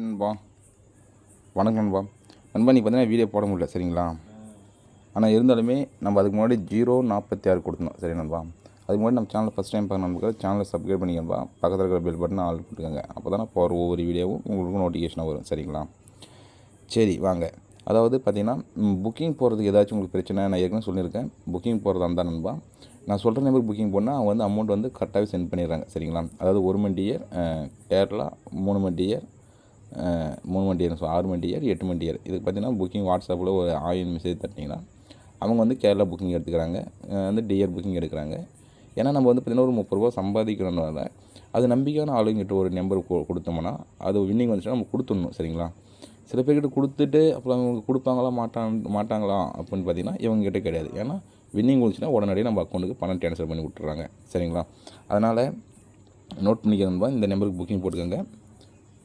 நண்பா, வணக்கம் நண்பா. நண்பா, நீ பார்த்தீங்கன்னா வீடியோ போட முடியல சரிங்களா? ஆனால் இருந்தாலுமே நம்ம அதுக்கு முன்னாடி 046 கொடுத்தோம் சரி நண்பா. அதுக்கு முன்னாடி நம்ம சேனலை ஃபஸ்ட் டைம் பார்க்க நண்பர்கள் சேனலை சப்ஸ்கிரைப் பண்ணிக்கன்பா. பக்கத்தில் இருக்கிற பெல் பட்டனை ஆல் போட்டுக்கோங்க. அப்போ தான் போகிற ஒவ்வொரு வீடியோவும் உங்களுக்கு நோட்டிஃபிகேஷனாக வரும் சரிங்களா? சரி வாங்க. அதாவது பார்த்தீங்கன்னா புக்கிங் போகிறதுக்கு ஏதாச்சும் உங்களுக்கு பிரச்சனை நான் ஏற்கனவே சொல்லியிருக்கேன். புக்கிங் போகிறதா இருந்தால் நண்பா, நான் சொல்கிற நம்பருக்கு புக்கிங் போனால் அவங்க வந்து அமௌண்ட் வந்து கரெக்டாகவே சென்ட் பண்ணிடுறாங்க சரிங்களா? அதாவது 1 மணி டியர் கேரளா, 3 மணி டியர் 3 மணி டியர் 6 மணி டியர் 8 மணி டியர். இதுக்கு பார்த்தீங்கன்னா புக்கிங் வாட்ஸ்அப்பில் ஒரு 1000 மெசேஜ் தட்டிங்கன்னா அவங்க வந்து கேரளா புக்கிங் எடுத்துக்கிறாங்க, வந்து டியர் புக்கிங் எடுக்கிறாங்க. ஏன்னா நம்ம வந்து பார்த்திங்கன்னா ஒரு 30 ரூபா சம்பாதிக்கிறனால அது நம்பிக்கையான ஆளுங்கிட்ட ஒரு நம்பர் கொடுத்தோம்னா அது வின்னிங் வந்துச்சுன்னா நம்ம கொடுத்துடணும் சரிங்களா? சில பேர்கிட்ட கொடுத்துட்டு அப்புறம் அவங்க கொடுப்பாங்களா மாட்டாங்களா அப்படின்னு பார்த்தீங்கன்னா இவங்ககிட்ட கிடையாது. ஏன்னா வின்னிங் வந்துச்சுன்னா உடனடியாக நம்ம அக்கௌண்ட்டுக்கு பணம் ட்ரான்ஸ்ஃபர் பண்ணி விட்டுறாங்க சரிங்களா? அதனால் நோட் பண்ணிக்கிறோம்பா, இந்த நம்பருக்கு புக்கிங் போட்டுக்கோங்க.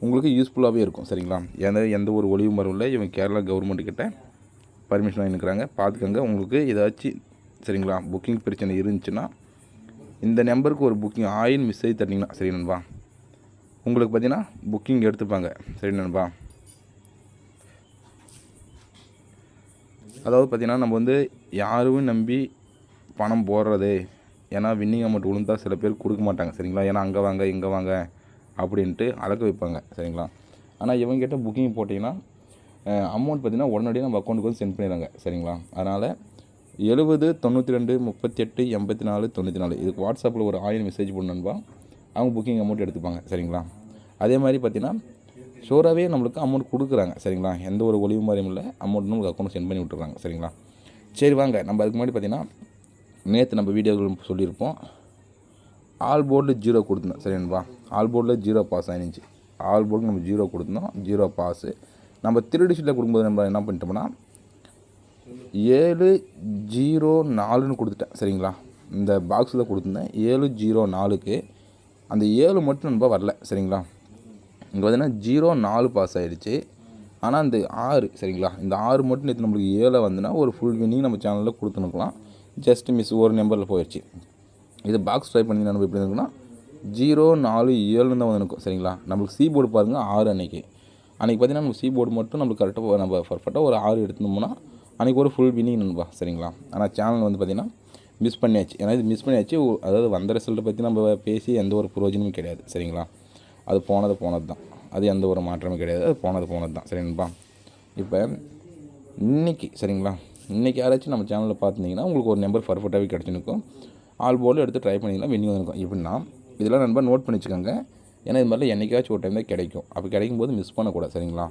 உங்களுக்கு யூஸ்ஃபுல்லாகவே இருக்கும் சரிங்களா? எந்த ஒரு ஒளிவு மரம் இல்லை. இவங்க கேரளா கவர்மெண்ட்டுக்கிட்ட பர்மிஷன் வாங்கிக்கிறாங்க, பார்த்துக்கோங்க. உங்களுக்கு ஏதாச்சும் சரிங்களா புக்கிங் பிரச்சனை இருந்துச்சுன்னா இந்த நம்பருக்கு ஒரு புக்கிங் ஆயில் மெசேஜ் தட்டிங்கன்னா சரி நண்பா, உங்களுக்கு பார்த்தீங்கன்னா புக்கிங் எடுத்துப்பாங்க சரி நண்பா. அதாவது பார்த்திங்கன்னா நம்ம வந்து யாரும் நம்பி பணம் போடுறது, ஏன்னா வின்னிங் அமௌண்ட் விழுந்தால் சில பேர் கொடுக்க மாட்டாங்க சரிங்களா? ஏன்னா அங்கே வாங்க இங்கே வாங்க அப்படின்ட்டு அடக்க வைப்பாங்க சரிங்களா? ஆனால் இவங்ககிட்ட புக்கிங் போட்டிங்கன்னா அமௌண்ட் பார்த்திங்கன்னா உடனடியாக நம்ம அக்கௌண்ட்டுக்கு வந்து சென்ட் பண்ணிடுறாங்க சரிங்களா? அதனால் 70 92 38 84 94 இதுக்கு வாட்ஸ்அப்பில் ஒரு 1000 மெசேஜ் பண்ணணும்பா, அவங்க புக்கிங் அமௌண்ட் எடுத்துப்பாங்க சரிங்களா? அதே மாதிரி பார்த்திங்கன்னா ஷோராகவே நம்மளுக்கு அமௌண்ட் கொடுக்குறாங்க சரிங்களா? எந்த ஒரு ஒளிவு மாதிரியும் இல்லை, அமௌண்ட் நம்மளுக்கு அக்கௌண்ட் சென்ட் பண்ணி விட்டுறாங்க சரிங்களா? சரி வாங்க, நம்ம அதுக்கு முன்னாடி பார்த்திங்கன்னா நேற்று நம்ம வீடியோவில் சொல்லியிருப்போம், ஆல் போர்டில் 0 கொடுத்துருந்தோம் சரிங்களா? ஆல் போர்டில் 0 பாஸ் ஆகிருந்துச்சு. ஆல் போர்டு நம்ம 0 கொடுத்துருந்தோம், 0 பாஸு. நம்ம திருடிஷில் கொடுக்கும்போது நம்ம என்ன பண்ணிட்டோம்னா 704ன்னு கொடுத்துட்டேன் சரிங்களா? இந்த பாக்ஸில் கொடுத்துருந்தேன் 704க்கு அந்த 7 மட்டும் நம்ம வரல சரிங்களா? இங்கே பார்த்தீங்கன்னா 04 பாஸ் ஆகிடுச்சு. ஆனால் இந்த 6 சரிங்களா, இந்த 6 மட்டும் நேற்று நம்மளுக்கு 7 வந்துன்னா ஒரு ஃபுல் வின்னிங் நம்ம சேனலில் கொடுத்துனுக்கலாம். ஜஸ்ட் மிஸ் ஒரு நம்பரில் போயிடுச்சு. இது பாக்ஸ் ட்ரை பண்ணி நம்ம எப்படி இருக்குன்னா 047 தான் வந்து இருக்கும் சரிங்களா? நம்மளுக்கு சி போர்டு பாருங்கள் 6 அன்றைக்கி பார்த்திங்கன்னா நம்ம சி போர்டு மட்டும் நம்மளுக்கு கரெக்டாக நம்ம பர்ஃபெக்டாக ஒரு 6 எடுத்துனோம்னா அன்றைக்கி ஒரு ஃபுல் வின்னிங் நண்பா சரிங்களா? ஆனால் சேனல் வந்து பார்த்திங்கன்னா மிஸ் பண்ணியாச்சு. ஏன்னா இது மிஸ் பண்ணியாச்சு. அதாவது வந்த ரிசல்ட்டை பற்றி நம்ம பேசி எந்த ஒரு பிரயோஜனமும் கிடையாது சரிங்களா? அது போனது தான், அது எந்த ஒரு மாற்றமும் கிடையாது. அது போனது தான் சரிங்களா? இப்போ இன்றைக்கி சரிங்களா, இன்றைக்கி யாராச்சும் நம்ம சேனலில் பார்த்துருந்தீங்கன்னா உங்களுக்கு ஒரு நம்பர் பர்ஃபெக்டாகவே கிடச்சிருக்கும். ஆல் போர்டில் எடுத்து ட்ரை பண்ணிங்கன்னா வின்னிங் இருக்கும். எப்படின்னா இதெல்லாம் நண்பர் நோட் பண்ணி வச்சுக்கோங்க. ஏன்னா இது மாதிரிலாம் என்றைக்காச்சும் ஒரு டைம் தான் கிடைக்கும். அப்போ கிடைக்கும் போது மிஸ் பண்ணக்கூடாது சரிங்களா?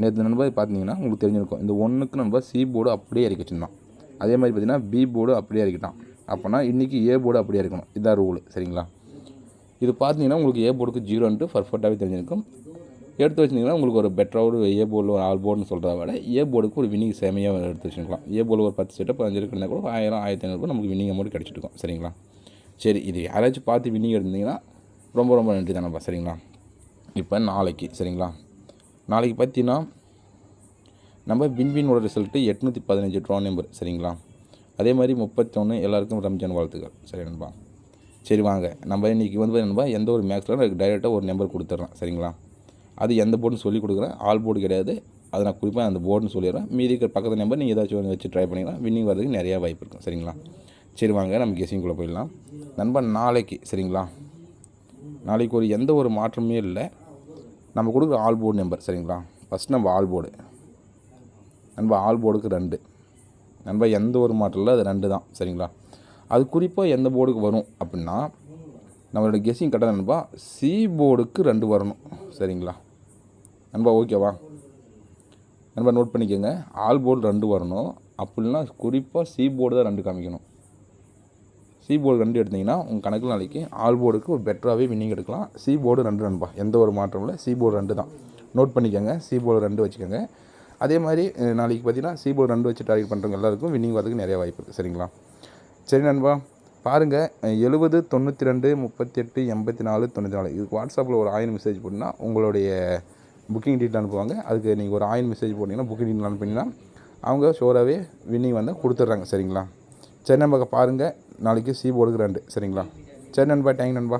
நேற்று நண்பர் பார்த்தீங்கன்னா உங்களுக்கு தெரிஞ்சிருக்கும், இந்த 1க்கு நண்பர் சி போர்டு அப்படியே இறக்கி வச்சுருந்தான். அதே மாதிரி பார்த்திங்கன்னா பி போர்டு அப்படியே இறக்கிட்டான். அப்போனா இன்றைக்கி ஏ போர்டு அப்படியே இருக்கணும். இதுதான் ரூல் சரிங்களா? இது பார்த்தீங்கன்னா உங்களுக்கு ஏ போர்டுக்கு 0ன்ட்டு பர்ஃபெக்டாகவே தெரிஞ்சிருக்கும். எடுத்து வச்சிங்கன்னா உங்களுக்கு ஒரு பெட்டராக ஏ போர்டில் ஒரு ஆல் போர்டுன்னு சொல்கிறத விட ஏ போர்டுக்கு ஒரு வின்னிங் சேமையாக எடுத்து வச்சுக்கலாம். ஏ போர்டில் ஒரு 10 செட்டு 15 இருந்தால் கூட 1000 1500 நமக்கு வின்னிங் அமௌண்ட் கிடச்சிருக்கும் சரிங்களா? சரி, இது யாராச்சும் பார்த்து வின்னிங் எடுத்தீங்கன்னா ரொம்ப நன்றி தானப்பா சரிங்களா? இப்போ நாளைக்கு சரிங்களா, நாளைக்கு பார்த்தீங்கன்னா நம்ம வின்வினோட ரிசல்ட்டு 815 ட்ரா நம்பர் சரிங்களா? அதே மாதிரி 31 எல்லாருக்கும் ரம்ஜான் வாழ்த்துக்கள் சரி நண்பா. சரி வாங்க, நம்ம இன்றைக்கி வந்து நண்பா எந்த ஒரு மேக்ஸில் எனக்கு டைரெக்டாக ஒரு நம்பர் கொடுத்துட்றேன் சரிங்களா? அது எந்த போர்டுன்னு சொல்லி கொடுக்குறேன். ஆல் போர்டு கிடையாது, அதை நான் குறிப்பாக அந்த போர்டுன்னு சொல்லிடுறேன். மீதி இருக்கிற பக்கத்து நம்பர் நீங்கள் ஏதாச்சும் ஒன்று வச்சு ட்ரை பண்ணிக்கலாம். வின்னிங் வரதுக்கு நிறையா வாய்ப்பு இருக்கும் சரிங்களா? சரி வாங்க, நம்ம கெஸிங்குள்ளே போயிடலாம் நண்பா. நாளைக்கு சரிங்களா, நாளைக்கு ஒரு எந்த ஒரு மாற்றமே இல்லை. நம்ம கொடுக்குற ஆல் போர்டு நம்பர் சரிங்களா? ஃபஸ்ட் நம்ம ஆல் போர்டு நண்பா, ஆல் போர்டுக்கு 2 நண்பா, எந்த ஒரு மாற்றம் இல்லை, அது 2 தான் சரிங்களா? அது குறிப்பாக எந்த போர்டுக்கு வரும் அப்படின்னா நம்மளோட கெஸ்ஸிங் கரெக்டாக நண்பா சி போர்டுக்கு 2 வரணும் சரிங்களா நண்பா? ஓகேவா நண்பா? நோட் பண்ணிக்கோங்க, ஆல் போர்டு 2 வரணும். அப்படின்னா குறிப்பாக சி போர்டு தான் 2 காமிக்கணும். சி போர்டு 2 எடுத்திங்கன்னா உங்கள் கணக்கில் நாளைக்கு ஆல் போர்டுக்கு ஒரு பெட்டராகவே வின்னிங் எடுக்கலாம். சி போர்டு 2 நண்பா, எந்த ஒரு மாற்றமும் இல்லை. சி போர்டு 2 தான். நோட் பண்ணிக்கோங்க, சி போர்டு 2 வச்சுக்கோங்க. அதே மாதிரி நாளைக்கு பார்த்தீங்கன்னா சி போர்டு 2 வச்சு டார்கெட் பண்ணுறவங்க எல்லாருக்கும் வின்னிங் வரதுக்கு நிறைய வாய்ப்பு இருக்குது சரிங்களா? சரி நண்பா, பாருங்கள் 70 92 38 84 94 இதுக்கு வாட்ஸ்அப்பில் ஒரு 1000 மெசேஜ் போட்டிங்கன்னா உங்களுடைய புக்கிங் டீட்டெயில் அனுப்புவாங்க. அதுக்கு நீங்கள் ஒரு 1000 மெசேஜ் போட்டிங்கன்னா புக்கிங் டீட்டெயில் அனுப்பிங்கன்னா அவங்க ஷோராகவே வின்னிங் வந்து கொடுத்துட்றாங்க சரிங்களா? சரி நண்பா, பாருங்கள் நாளைக்கு சி போர்டுக்கு 2 சரிங்களா? சரி நண்பா, தேங்க் நண்பா.